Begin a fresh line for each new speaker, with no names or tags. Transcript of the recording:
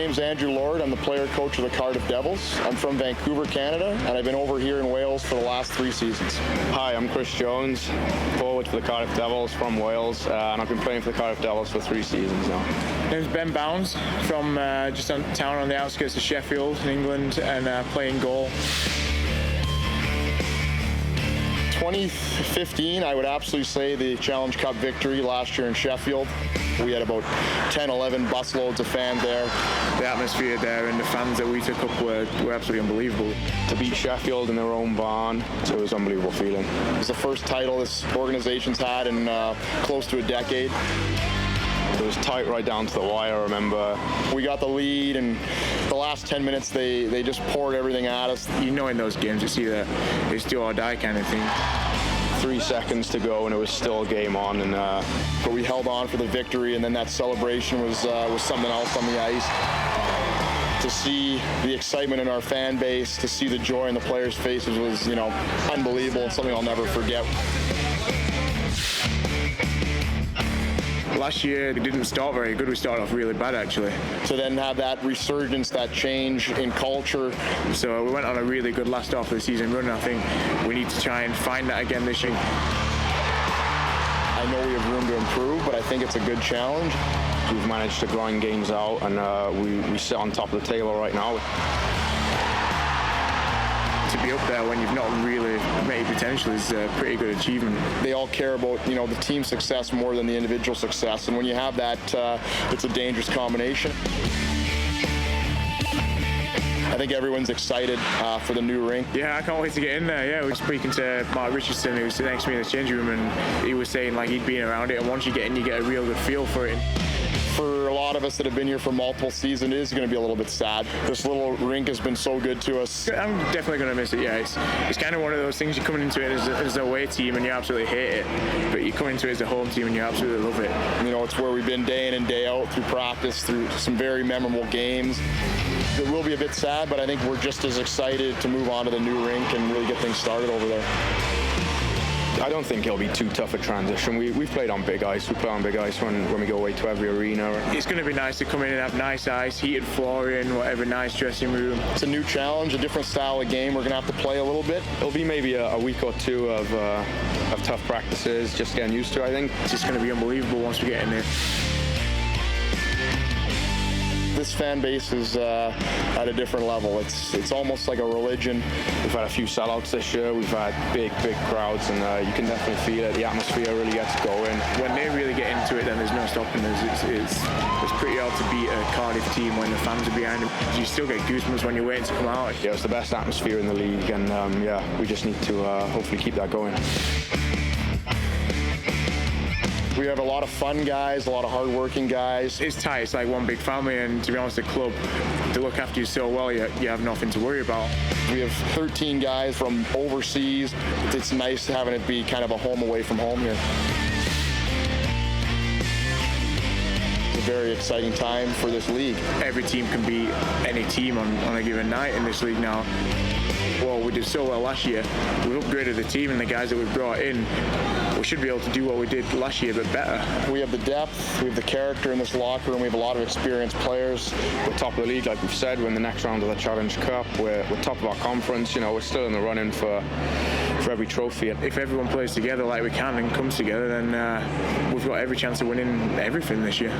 name's Andrew Lord. I'm the player coach of the Cardiff Devils. I'm from Vancouver, Canada, and I've been over here in Wales for the last 3 seasons.
Hi, I'm Chris Jones, forward for the Cardiff Devils from Wales, and I've been playing for the Cardiff Devils for 3 seasons now.
My name's Ben Bowns from just a town on the outskirts of Sheffield in England, and playing goal.
2015, I would absolutely say the Challenge Cup victory last year in Sheffield. We had about 10, 11 busloads of fans there.
The atmosphere there and the fans that we took up were absolutely unbelievable.
To beat Sheffield in their own barn, it was an unbelievable feeling.
It was the first title this organization's had in close to a decade.
It was tight right down to the wire, I remember.
We got the lead, and the last 10 minutes, they just poured everything at us.
You know in those games, you see that it's do or die kind of thing.
3 seconds to go, and it was still game on.
But we held on for the victory, and then that celebration was something else on the ice. To see the excitement in our fan base, to see the joy in the players' faces was, unbelievable, and something I'll never forget.
Last year, we didn't start very good. We started off really bad, actually.
To then have that resurgence, that change in culture.
So we went on a really good last half of the season run. I think we need to try and find that again this year.
I know we have room to improve, but I think it's a good challenge.
We've managed to grind games out, and we sit on top of the table right now.
To be up there when you've not really made potential is a pretty good achievement.
They all care about, the team success more than the individual success, and when you have that, it's a dangerous combination. I think everyone's excited for the new rink.
Yeah, I can't wait to get in there. Yeah, we were speaking to Mark Richardson, who was next to me in the changing room, and he was saying he'd been around it, and once you get in, you get a real good feel for it.
For a lot of us that have been here for multiple seasons, it is going to be a little bit sad. This little rink has been so good to us.
I'm definitely going to miss it, yeah. It's kind of one of those things, you're coming into it as a away team and you absolutely hate it, but you come into it as a home team and you absolutely love it.
It's where we've been day in and day out through practice, through some very memorable games. It will be a bit sad, but I think we're just as excited to move on to the new rink and really get things started over there.
I don't think it'll be too tough a transition. We've played on big ice. We play on big ice when we go away to every arena.
It's going to be nice to come in and have nice ice, heated flooring, whatever, nice dressing room.
It's a new challenge, a different style of game. We're going to have to play a little bit.
It'll be maybe a week or two of tough practices, just getting used to it, I think.
It's just going to be unbelievable once we get in there.
This fan base is at a different level. It's almost like a religion.
We've had a few sellouts this year. We've had big crowds, and you can definitely feel it. The atmosphere really gets going.
When they really get into it, then there's no stopping us. It's pretty hard to beat a Cardiff team when the fans are behind them. You still get goosebumps when you're waiting to come out.
Yeah, it's the best atmosphere in the league, and we just need to hopefully keep that going.
We have a lot of fun guys, a lot of hard-working guys.
It's tight. It's like one big family, and to be honest, the club, they look after you so well, you have nothing to worry about.
We have 13 guys from overseas. It's nice having it be kind of a home away from home here. It's a very exciting time for this league.
Every team can beat any team on a given night in this league now. Well, we did so well last year. We've upgraded the team and the guys that we've brought in. We should be able to do what we did last year, but better.
We have the depth, we have the character in this locker room, we have a lot of experienced players.
We're top of the league, like we've said. We're in the next round of the Challenge Cup. We're top of our conference. We're still in the running for every trophy.
If everyone plays together like we can and comes together, then we've got every chance of winning everything this year.